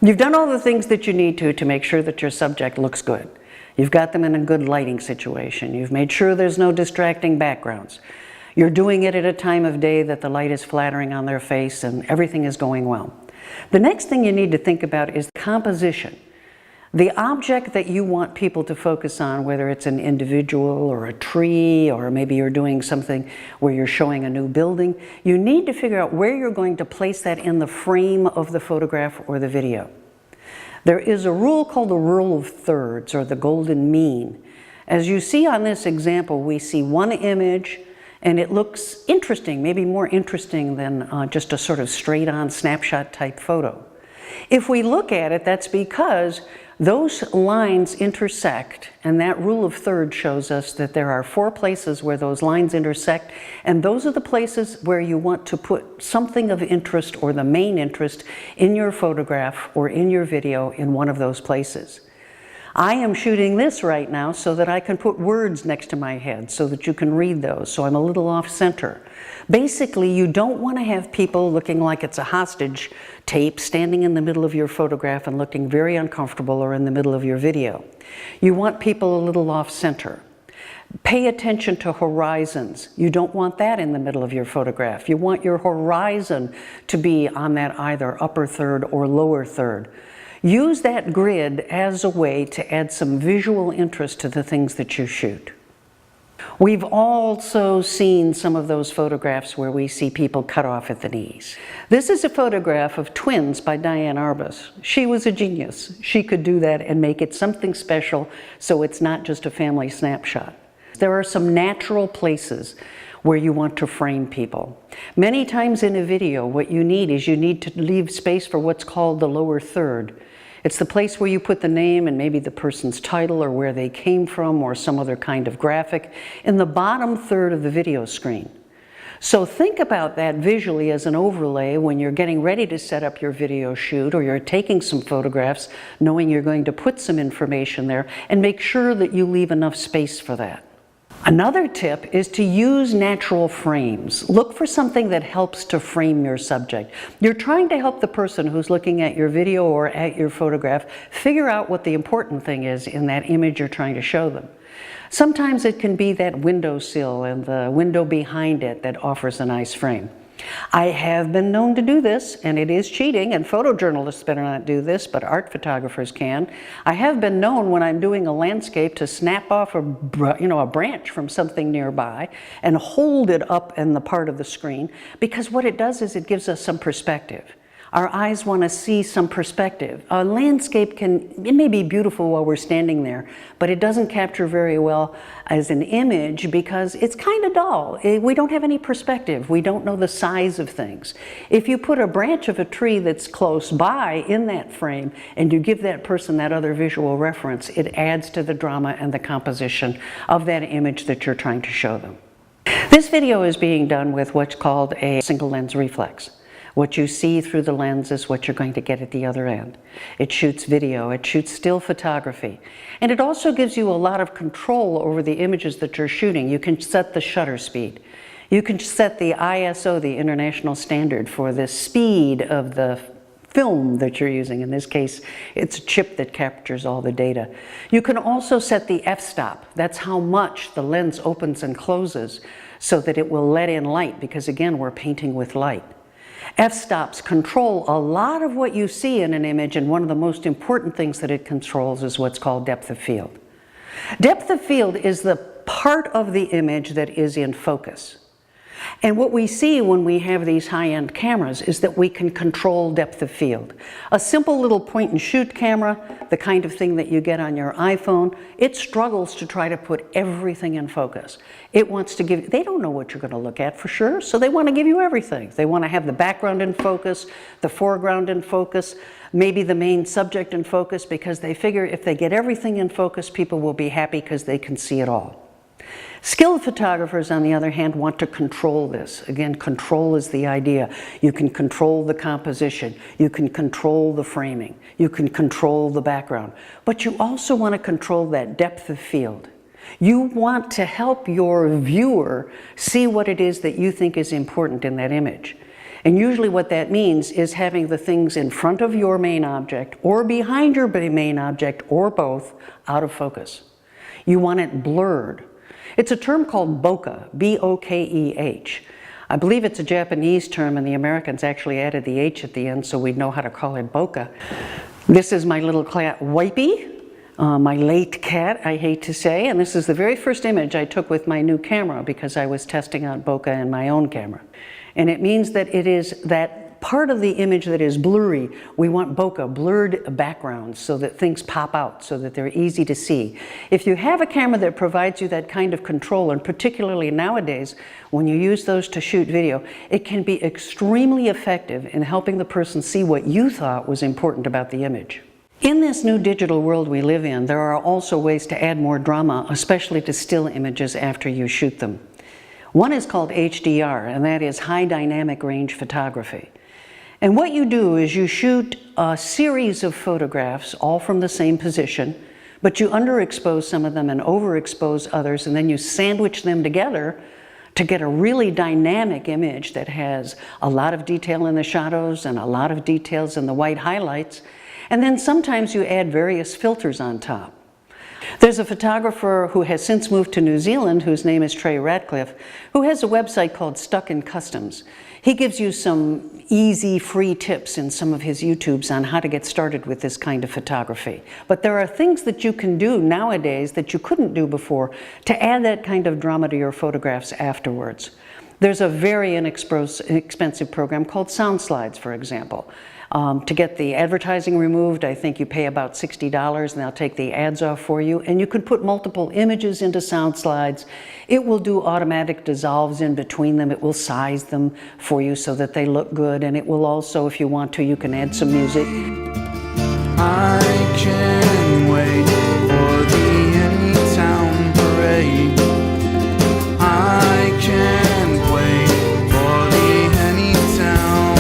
You've done all the things that you need to make sure that your subject looks good. You've got them in a good lighting situation. You've made sure there's no distracting backgrounds. You're doing it at a time of day that the light is flattering on their face and everything is going well. The next thing you need to think about is composition. The object that you want people to focus on, whether it's an individual or a tree, or maybe you're doing something where you're showing a new building, you need to figure out where you're going to place that in the frame of the photograph or the video. There is a rule called the rule of thirds, or the golden mean. As you see on this example, we see one image and it looks interesting, maybe more interesting than just a sort of straight-on snapshot type photo. If we look at it, that's because those lines intersect, and that rule of thirds shows us that there are 4 places where those lines intersect, and those are the places where you want to put something of interest or the main interest in your photograph or in your video in one of those places. I am shooting this right now so that I can put words next to my head so that you can read those, so I'm a little off center. Basically, you don't want to have people looking like it's a hostage tape standing in the middle of your photograph and looking very uncomfortable, or in the middle of your video. You want people a little off center. Pay attention to horizons. You don't want that in the middle of your photograph. You want your horizon to be on that either upper third or lower third. Use that grid as a way to add some visual interest to the things that you shoot. We've also seen some of those photographs where we see people cut off at the knees. This is a photograph of twins by Diane Arbus. She was a genius. She could do that and make it something special, so it's not just a family snapshot. There are some natural places where you want to frame people. Many times in a video, what you need is you need to leave space for what's called the lower third. It's the place where you put the name and maybe the person's title or where they came from or some other kind of graphic in the bottom third of the video screen. So think about that visually as an overlay when you're getting ready to set up your video shoot, or you're taking some photographs knowing you're going to put some information there, and make sure that you leave enough space for that. Another tip is to use natural frames. Look for something that helps to frame your subject. You're trying to help the person who's looking at your video or at your photograph figure out what the important thing is in that image you're trying to show them. Sometimes it can be that windowsill and the window behind it that offers a nice frame. I have been known to do this, and it is cheating, and photojournalists better not do this, but art photographers can. I have been known when I'm doing a landscape to snap off a branch from something nearby and hold it up in the part of the screen, because what it does is it gives us some perspective. Our eyes want to see some perspective. A landscape it may be beautiful while we're standing there, but it doesn't capture very well as an image because it's kind of dull. We don't have any perspective. We don't know the size of things. If you put a branch of a tree that's close by in that frame and you give that person that other visual reference, it adds to the drama and the composition of that image that you're trying to show them. This video is being done with what's called a single lens reflex. What you see through the lens is what you're going to get at the other end. It shoots video, it shoots still photography, and it also gives you a lot of control over the images that you're shooting. You can set the shutter speed. You can set the ISO, the international standard, for the speed of the film that you're using. In this case, it's a chip that captures all the data. You can also set the f-stop. That's how much the lens opens and closes so that it will let in light, because again, we're painting with light. F-stops control a lot of what you see in an image, and one of the most important things that it controls is what's called depth of field. Depth of field is the part of the image that is in focus. And what we see when we have these high-end cameras is that we can control depth of field. A simple little point-and-shoot camera, the kind of thing that you get on your iPhone, it struggles to try to put everything in focus. It wants to give, they don't know what you're going to look at for sure, so they want to give you everything. They want to have the background in focus, the foreground in focus, maybe the main subject in focus, because they figure if they get everything in focus, people will be happy because they can see it all. Skilled photographers, on the other hand, want to control this. Again, control is the idea. You can control the composition. You can control the framing. You can control the background. But you also want to control that depth of field. You want to help your viewer see what it is that you think is important in that image. And usually what that means is having the things in front of your main object or behind your main object or both out of focus. You want it blurred. It's a term called bokeh, B-O-K-E-H. I believe it's a Japanese term, and the Americans actually added the H at the end so we'd know how to call it bokeh. This is my little cat Wipey, my late cat, I hate to say, and this is the very first image I took with my new camera because I was testing out bokeh in my own camera. And it means that it is that part of the image that is blurry. We want bokeh, blurred backgrounds, so that things pop out, so that they're easy to see. If you have a camera that provides you that kind of control, and particularly nowadays, when you use those to shoot video, it can be extremely effective in helping the person see what you thought was important about the image. In this new digital world we live in, there are also ways to add more drama, especially to still images after you shoot them. One is called HDR, and that is high dynamic range photography. And what you do is you shoot a series of photographs, all from the same position, but you underexpose some of them and overexpose others, and then you sandwich them together to get a really dynamic image that has a lot of detail in the shadows and a lot of details in the white highlights. And then sometimes you add various filters on top. There's a photographer who has since moved to New Zealand, whose name is Trey Ratcliffe, who has a website called Stuck in Customs. He gives you some easy, free tips in some of his YouTubes on how to get started with this kind of photography. But there are things that you can do nowadays that you couldn't do before to add that kind of drama to your photographs afterwards. There's a very inexpensive program called SoundSlides, for example. To get the advertising removed, I think you pay about $60 and they'll take the ads off for you. And you can put multiple images into SoundSlides. It will do automatic dissolves in between them. It will size them for you so that they look good. And it will also, if you want to, you can add some music. I can't wait for the Anytown Parade. I can't wait for the Anytown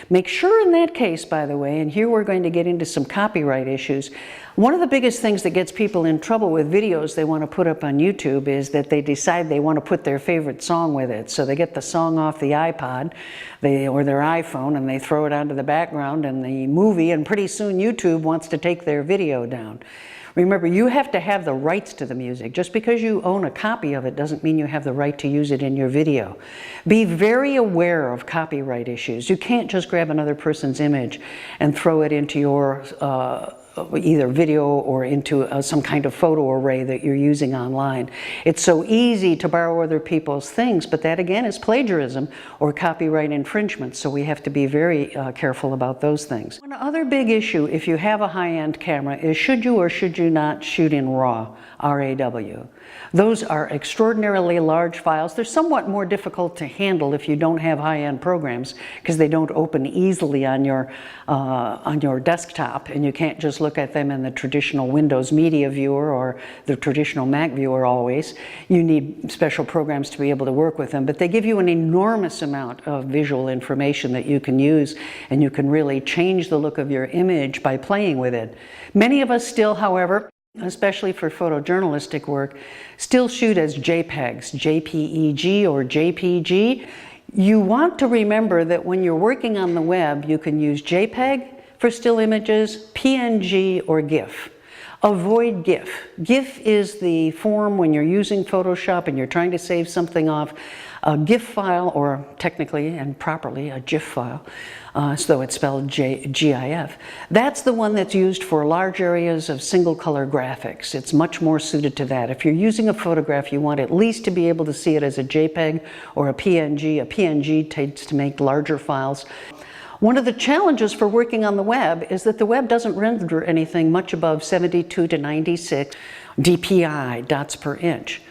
Make sure in that case, by the way, and here we're going to get into some copyright issues, one of the biggest things that gets people in trouble with videos they want to put up on YouTube is that they decide they want to put their favorite song with it. So they get the song off the iPod or their iPhone and they throw it onto the background and the movie, and pretty soon YouTube wants to take their video down. Remember, you have to have the rights to the music. Just because you own a copy of it doesn't mean you have the right to use it in your video. Be very aware of copyright issues. You can't just grab another person's image and throw it into your either video or into some kind of photo array that you're using online. It's so easy to borrow other people's things, but that again is plagiarism or copyright infringement, so we have to be very careful about those things. One other big issue if you have a high-end camera is should you or should you not shoot in RAW, R-A-W. Those are extraordinarily large files. They're somewhat more difficult to handle if you don't have high-end programs because they don't open easily on your desktop, and you can't just look at them in the traditional Windows Media Viewer or the traditional Mac viewer always. You need special programs to be able to work with them, but they give you an enormous amount of visual information that you can use, and you can really change the look of your image by playing with it. Many of us still, however, especially for photojournalistic work, still shoot as JPEGs, JPEG or JPG. You want to remember that when you're working on the web, you can use JPEG for still images, PNG, or GIF. Avoid GIF. GIF is the form when you're using Photoshop and you're trying to save something off a GIF file, or technically and properly a GIF file, so it's spelled GIF. That's the one that's used for large areas of single color graphics. It's much more suited to that. If you're using a photograph, you want at least to be able to see it as a JPEG or a PNG. A PNG tends to make larger files. One of the challenges for working on the web is that the web doesn't render anything much above 72 to 96 dpi, dots per inch.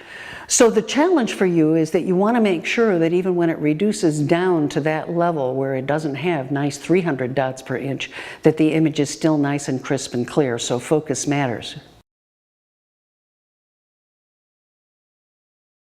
So the challenge for you is that you want to make sure that even when it reduces down to that level where it doesn't have nice 300 dots per inch, that the image is still nice and crisp and clear, so focus matters.